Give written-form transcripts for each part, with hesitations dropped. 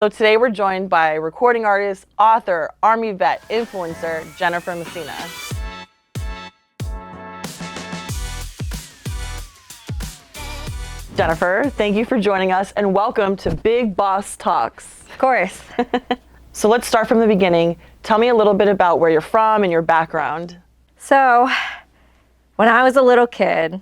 So today we're joined by recording artist, author, Army vet, influencer, Jennifer Messina. Jennifer, thank you for joining us and welcome to Big Boss Talks. Of course. So let's start from the beginning. Tell me a little bit about where you're from and your background. So, when I was a little kid,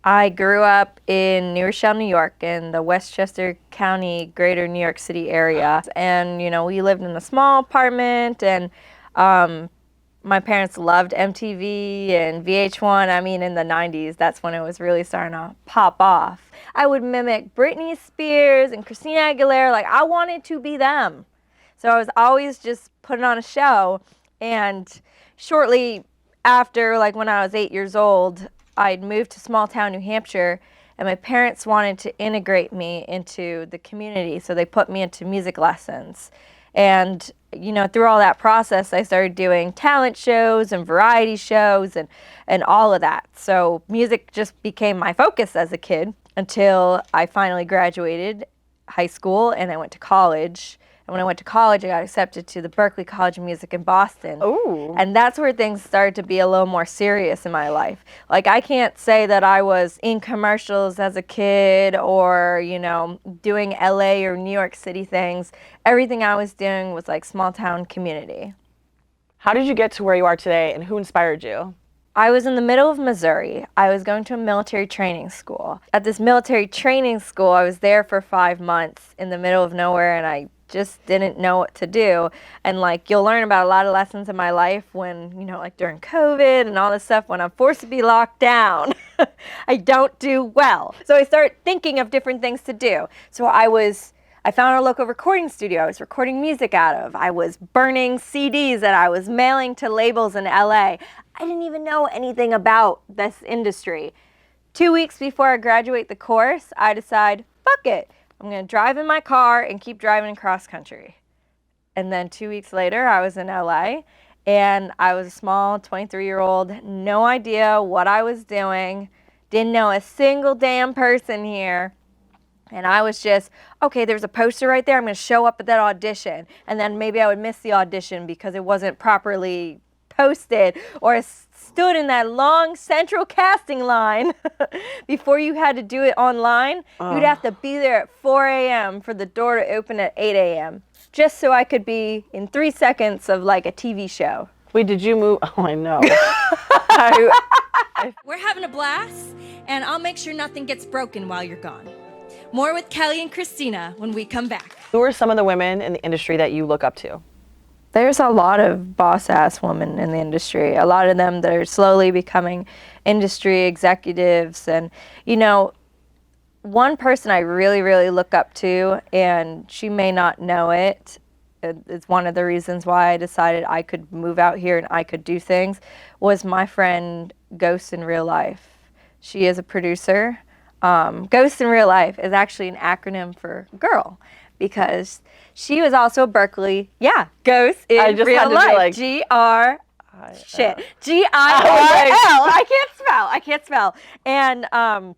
I grew up in New Rochelle, New York, in the Westchester County, greater New York City area. And, we lived in a small apartment, and my parents loved MTV and VH1. I mean, in the 90s, that's when it was really starting to pop off. I would mimic Britney Spears and Christina Aguilera. Like, I wanted to be them. So I was always just putting on a show. And shortly after, like when I was 8 years old, I'd moved to small town New Hampshire, and my parents wanted to integrate me into the community. So they put me into music lessons. And, through all that process, I started doing talent shows and variety shows and all of that. So music just became my focus as a kid until I finally graduated high school and I went to college. And when I went to college, I got accepted to the Berklee College of Music in Boston. Ooh. And that's where things started to be a little more serious in my life. Like, I can't say that I was in commercials as a kid or, doing LA or New York City things. Everything I was doing was like small town community. How did you get to where you are today and who inspired you? I was in the middle of Missouri. I was going to a military training school. At this military training school, I was there for 5 months in the middle of nowhere, and I just didn't know what to do. And you'll learn about a lot of lessons in my life when, during COVID and all this stuff, when I'm forced to be locked down, I don't do well. So I start thinking of different things to do. So I found a local recording studio I was recording music out of. I was burning CDs that I was mailing to labels in LA. I didn't even know anything about this industry. 2 weeks before I graduate the course, I decide, fuck it. I'm going to drive in my car and keep driving cross country. And then 2 weeks later, I was in LA, and I was a small 23-year-old, no idea what I was doing, didn't know a single damn person here. And I was just, okay, there's a poster right there. I'm going to show up at that audition. And then maybe I would miss the audition because it wasn't properly posted, or I stood in that long central casting line before you had to do it online. You'd have to be there at 4 a.m. for the door to open at 8 a.m. just so I could be in 3 seconds of like a TV show. Wait, did you move? Oh, I know. We're having a blast, and I'll make sure nothing gets broken while you're gone. More with Kelly and Christina when we come back. Who are some of the women in the industry that you look up to? There's a lot of boss-ass women in the industry. A lot of them that are slowly becoming industry executives. And, one person I really, really look up to, and she may not know it, it's one of the reasons why I decided I could move out here and I could do things, was my friend Ghost in Real Life. She is a producer. Ghost in Real Life is actually an acronym for girl, because she was also Berklee. Yeah, Ghost in Real Life. G-R. Shit. G-I-R-L. I can't spell. And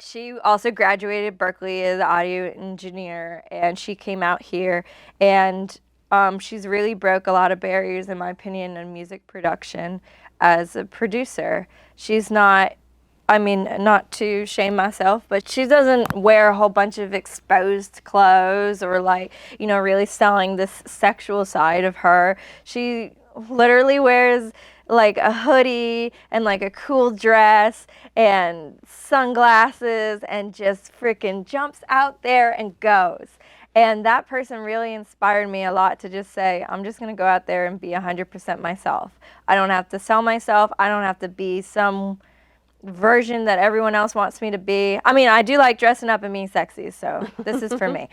she also graduated Berklee as an audio engineer, and she came out here, and she's really broke a lot of barriers, in my opinion, in music production as a producer. She's not to shame myself, but she doesn't wear a whole bunch of exposed clothes or really selling this sexual side of her. She literally wears like a hoodie and like a cool dress and sunglasses and just freaking jumps out there and goes. And that person really inspired me a lot to just say, I'm just going to go out there and be 100% myself. I don't have to sell myself. I don't have to be some version that everyone else wants me to be. I mean, I do like dressing up and being sexy, so this is for me.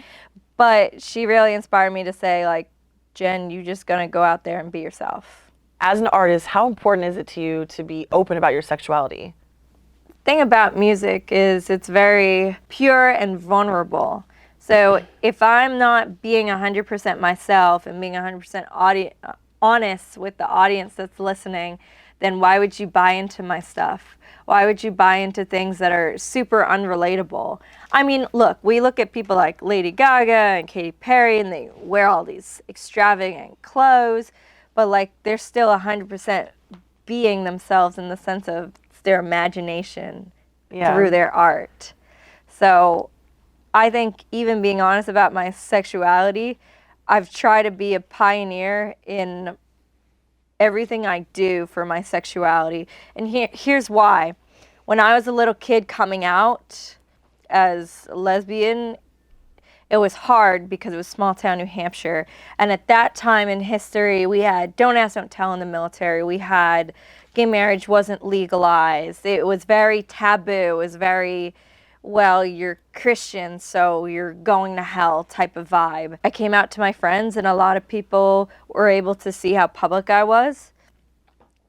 But she really inspired me to say, Jen, you just gonna go out there and be yourself. As an artist, how important is it to you to be open about your sexuality? The thing about music is it's very pure and vulnerable. So if I'm not being 100% myself and being 100% honest with the audience that's listening, then why would you buy into my stuff? Why would you buy into things that are super unrelatable? I mean, look, we look at people like Lady Gaga and Katy Perry, and they wear all these extravagant clothes, but like they're still 100% being themselves in the sense of their imagination through their art. So I think even being honest about my sexuality, I've tried to be a pioneer in everything I do for my sexuality. And here's why. When I was a little kid coming out as a lesbian, it was hard because it was small town New Hampshire. And at that time in history, we had Don't Ask, Don't Tell in the military. We had gay marriage wasn't legalized. It was very taboo. It was very, well, you're Christian, so you're going to hell type of vibe. I came out to my friends, and a lot of people were able to see how public I was.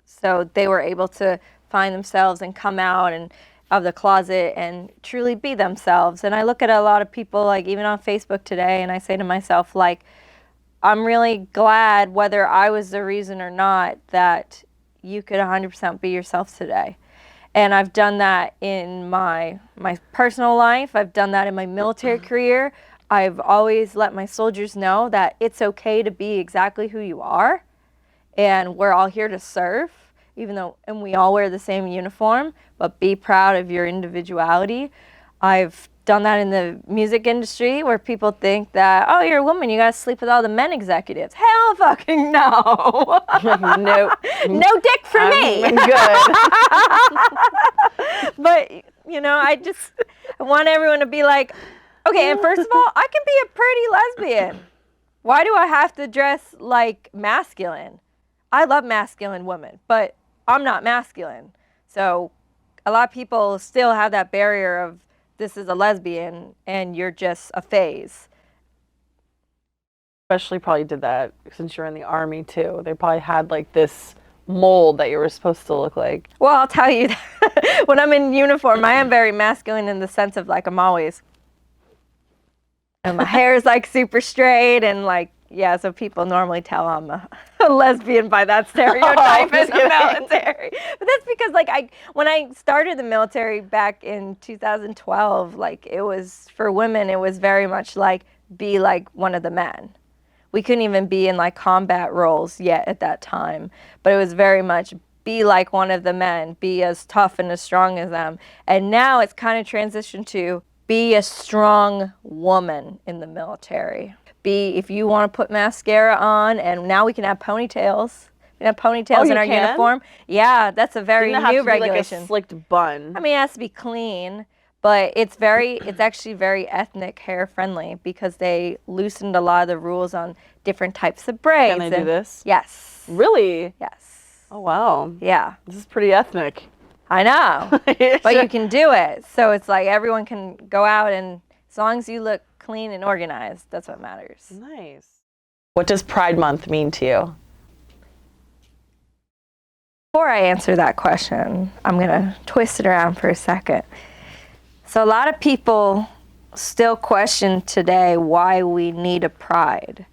So they were able to find themselves and come out and of the closet and truly be themselves. And I look at a lot of people, like even on Facebook today, and I say to myself, like, I'm really glad, whether I was the reason or not, that you could 100% be yourself today. And I've done that in my personal life. I've done that in my military career. I've always let my soldiers know that it's okay to be exactly who you are, and we're all here to serve, even though, and we all wear the same uniform, but be proud of your individuality. I've done that in the music industry, where people think that, oh, you're a woman, you gotta sleep with all the men executives. Hell fucking no. Nope. No dick for me. Good. But, you know, I want everyone to be like, okay, and first of all, I can be a pretty lesbian. Why do I have to dress like masculine? I love masculine women, but I'm not masculine. So a lot of people still have that barrier of, this is a lesbian and you're just a phase. Especially probably did that since you're in the Army too. They probably had like this mold that you were supposed to look like. Well, I'll tell you that when I'm in uniform, I am very masculine in the sense of like I'm always, and my hair is like super straight and like, yeah, so people normally tell I'm a lesbian by that stereotype in the military. But that's because like when I started the military back in 2012, like it was, for women, it was very much like, be like one of the men. We couldn't even be in like combat roles yet at that time, but it was very much be like one of the men, be as tough and as strong as them. And now it's kind of transitioned to be a strong woman in the military. If you want to put mascara on, and now we can have ponytails. We can have ponytails in our uniform. Yeah, that's a very new regulation. Like a slicked bun. I mean, it has to be clean, but it's actually very ethnic hair friendly, because they loosened a lot of the rules on different types of braids. Can they do this? Yes. Really? Yes. Oh wow. Yeah. This is pretty ethnic. I know, but you can do it. So it's like everyone can go out, and as long as you look clean and organized, that's what matters. Nice. What does Pride Month mean to you? Before I answer that question, I'm gonna twist it around for a second. So a lot of people still question today why we need a Pride,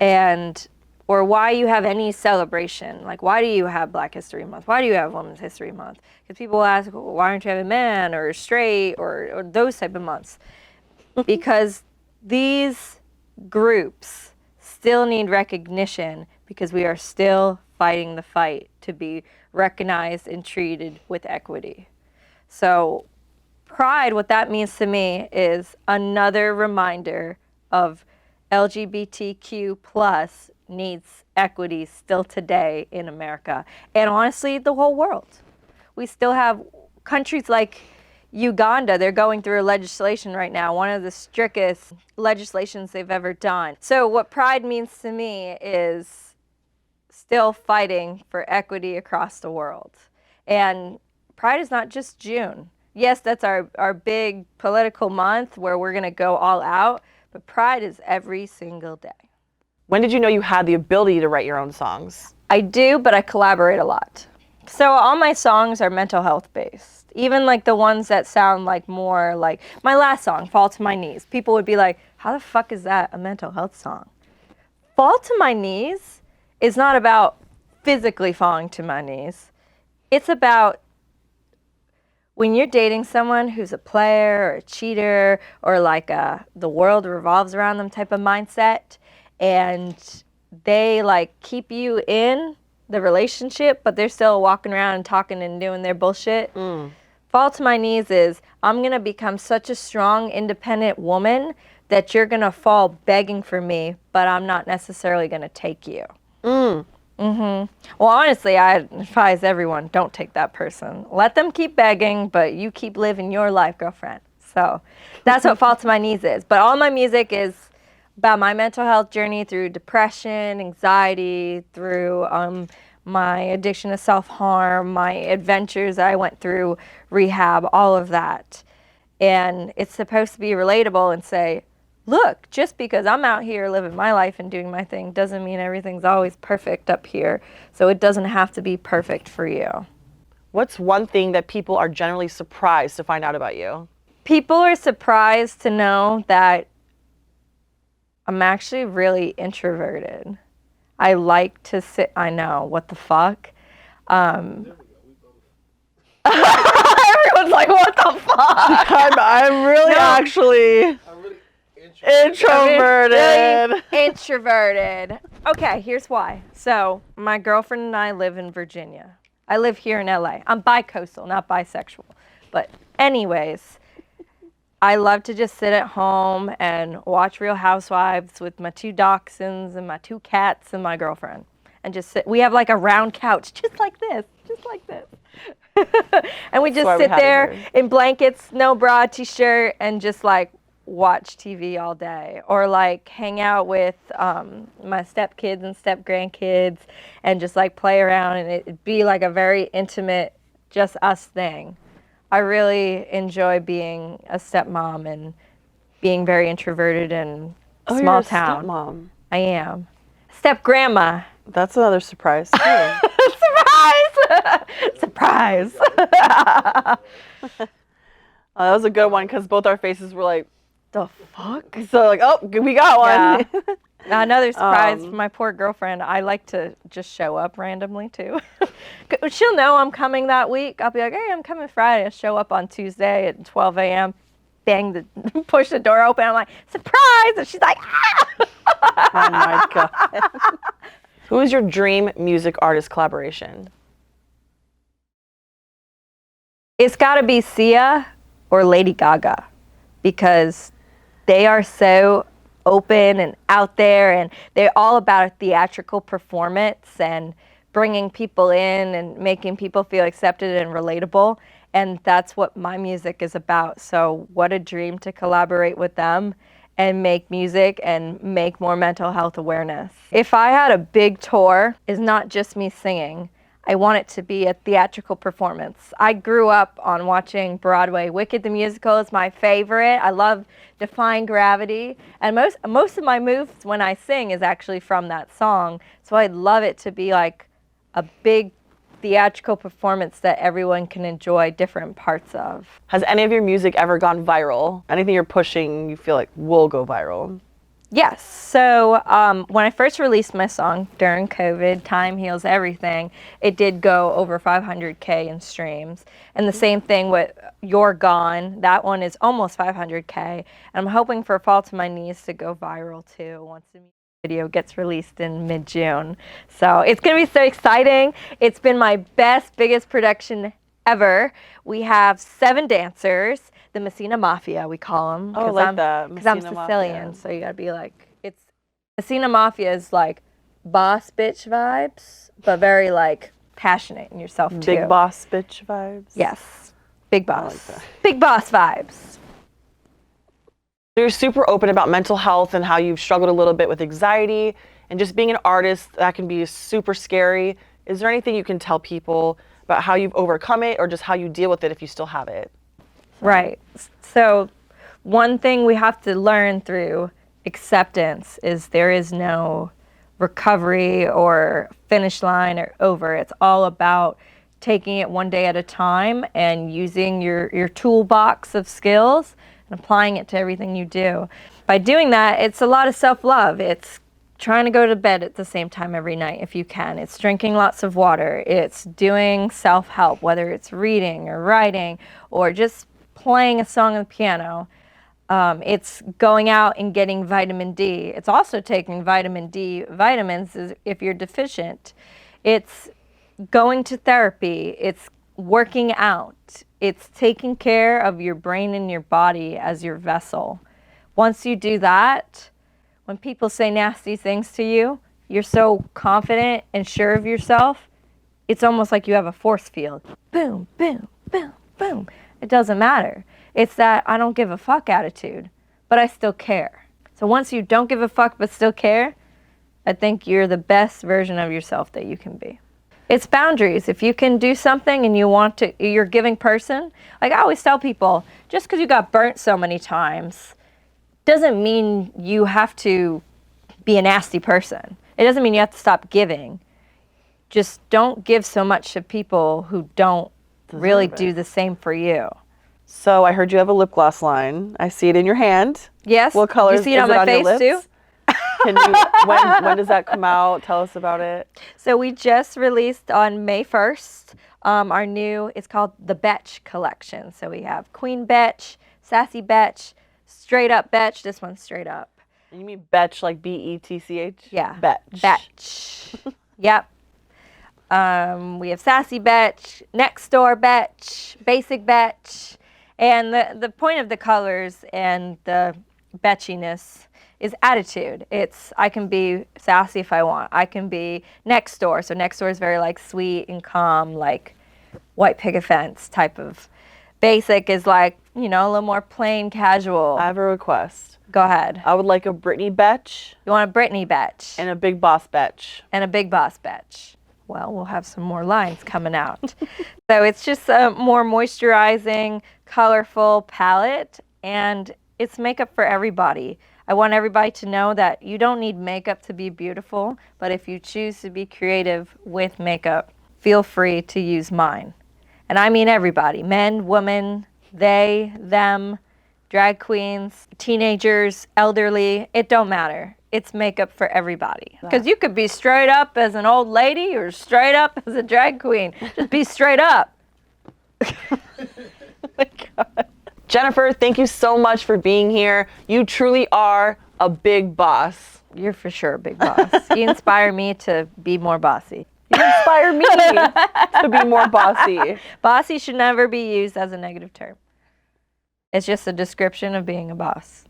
or why you have any celebration. Like, why do you have Black History Month? Why do you have Women's History Month? Because people ask, well, why aren't you having men or straight or those type of months? Because these groups still need recognition, because we are still fighting the fight to be recognized and treated with equity. So Pride, what that means to me is another reminder of LGBTQ plus needs equity still today in America, and honestly the whole world. We still have countries like Uganda, they're going through a legislation right now, one of the strictest legislations they've ever done. So what Pride means to me is still fighting for equity across the world. And Pride is not just June. Yes, that's our big political month where we're gonna go all out, but Pride is every single day. When did you know you had the ability to write your own songs? I do, but I collaborate a lot. So all my songs are mental health based. Even like the ones that sound like more like my last song, Fall to My Knees. People would be like, how the fuck is that a mental health song? Fall to My Knees is not about physically falling to my knees. It's about when you're dating someone who's a player or a cheater or like the world revolves around them type of mindset, and they like keep you in the relationship, but they're still walking around and talking and doing their bullshit. Fall to my knees is I'm going to become such a strong, independent woman that you're going to fall begging for me, but I'm not necessarily going to take you. Well, honestly, I advise everyone, don't take that person. Let them keep begging, but you keep living your life, girlfriend. So that's what Fall to My Knees is. But all my music is about my mental health journey through depression, anxiety, through my addiction to self-harm, my adventures I went through, rehab, all of that. And it's supposed to be relatable and say, look, just because I'm out here living my life and doing my thing doesn't mean everything's always perfect up here. So it doesn't have to be perfect for you. What's one thing that people are generally surprised to find out about you? People are surprised to know that I'm actually really introverted. I like to sit, I know, what the fuck? Everyone's like, what the fuck? I'm really actually introverted. Really introverted. Okay, here's why. So, my girlfriend and I live in Virginia. I live here in LA. I'm bi-coastal, not bisexual. But anyways, I love to just sit at home and watch Real Housewives with my 2 dachshunds and my 2 cats and my girlfriend. And just sit. We have like a round couch, just like this. And we just sit there in blankets, no bra, t-shirt, and just like watch TV all day, or like hang out with my stepkids and step-grandkids and just like play around, and it'd be like a very intimate, just us thing. I really enjoy being a stepmom and being very introverted in small town. Stepmom. I am. Step-grandma. That's another surprise too. Surprise! Surprise! That was a good one because both our faces were like, The fuck? so like, oh, we got one. Yeah. Now, another surprise for my poor girlfriend. I like to just show up randomly too. She'll know I'm coming that week. I'll be like, hey, I'm coming Friday. I'll show up on Tuesday at 12 a.m. Bang push the door open. I'm like, surprise! And she's like, ah! Oh my god. Who is your dream music artist collaboration? It's got to be Sia or Lady Gaga, because they are so open and out there, and they're all about a theatrical performance and bringing people in and making people feel accepted and relatable. And that's what my music is about. So what a dream to collaborate with them and make music and make more mental health awareness. If I had a big tour, it's not just me singing. I want it to be a theatrical performance. I grew up on watching Broadway. Wicked the Musical is my favorite. I love Defying Gravity. And most of my moves when I sing is actually from that song. So I'd love it to be like a big theatrical performance that everyone can enjoy different parts of. Has any of your music ever gone viral? Anything you're pushing you feel like will go viral? Yes. So when I first released my song during COVID, Time Heals Everything, it did go over 500K in streams. And the same thing with You're Gone. That one is almost 500K. And I'm hoping for Fall to My Knees to go viral too once the music video gets released in mid-June. So it's going to be so exciting. It's been my biggest production ever. We have 7 dancers. The Messina Mafia, we call them. Oh, I like that. Because I'm Messina Sicilian, Mafia. so you gotta be like, it's Messina Mafia is like boss bitch vibes, but very like passionate in yourself too. Big boss bitch vibes? Yes, big boss. like that. Big boss vibes. You're super open about mental health and how you've struggled a little bit with anxiety and just being an artist that can be super scary. Is there anything you can tell people about how you've overcome it or just how you deal with it if you still have it? Right. So one thing we have to learn through acceptance is there is no recovery or finish line or over. It's all about taking it one day at a time and using your toolbox of skills and applying it to everything you do. By doing that, it's a lot of self-love. It's trying to go to bed at the same time every night if you can. It's drinking lots of water. It's doing self-help, whether it's reading or writing or just playing a song on the piano. It's going out and getting vitamin D. It's also taking vitamin D vitamins if you're deficient. It's going to therapy. It's working out. It's taking care of your brain and your body as your vessel. Once you do that, when people say nasty things to you, you're so confident and sure of yourself, it's almost like you have a force field. Boom, boom, boom, boom. It doesn't matter. It's that I don't give a fuck attitude, but I still care. So once you don't give a fuck but still care, I think you're the best version of yourself that you can be. It's boundaries. If you can do something and you're a giving person, like I always tell people, just because you got burnt so many times doesn't mean you have to be a nasty person. It doesn't mean you have to stop giving. Just don't give so much to people who don't really do the same for you. So I heard you have a lip gloss line. I see it in your hand. Yes. What color You see it on my face too? Can you, when does that come out? Tell us about it. So we just released on May 1st our new, it's called the Betch collection. So we have Queen Betch, Sassy Betch, Straight Up Betch. This one's straight up. You mean Betch like B-E-T-C-H? Yeah. Betch. Betch. Yep. We have Sassy Betch, Next Door Betch, Basic Betch. And the point of the colors and the betchiness is attitude. It's, I can be sassy if I want. I can be next door. So next door is very like sweet and calm, like white picket fence type of. Basic is like, you know, a little more plain, casual. I have a request. Go ahead. I would like a Brittany Betch. You want a Brittany Betch? And a Big Boss Betch. And a Big Boss Betch. Well, we'll have some more lines coming out. So it's just a more moisturizing, colorful palette, and it's makeup for everybody. I want everybody to know that you don't need makeup to be beautiful, but if you choose to be creative with makeup, feel free to use mine. And I mean everybody, men, women, they, them, drag queens, teenagers, elderly, it don't matter. It's makeup for everybody. Because you could be straight up as an old lady or straight up as a drag queen. Just be straight up. Oh my God. Jennifer, thank you so much for being here. You truly are a big boss. You're for sure a big boss. You inspire me to be more bossy. You inspire me to be more bossy. Bossy should never be used as a negative term. It's just a description of being a boss.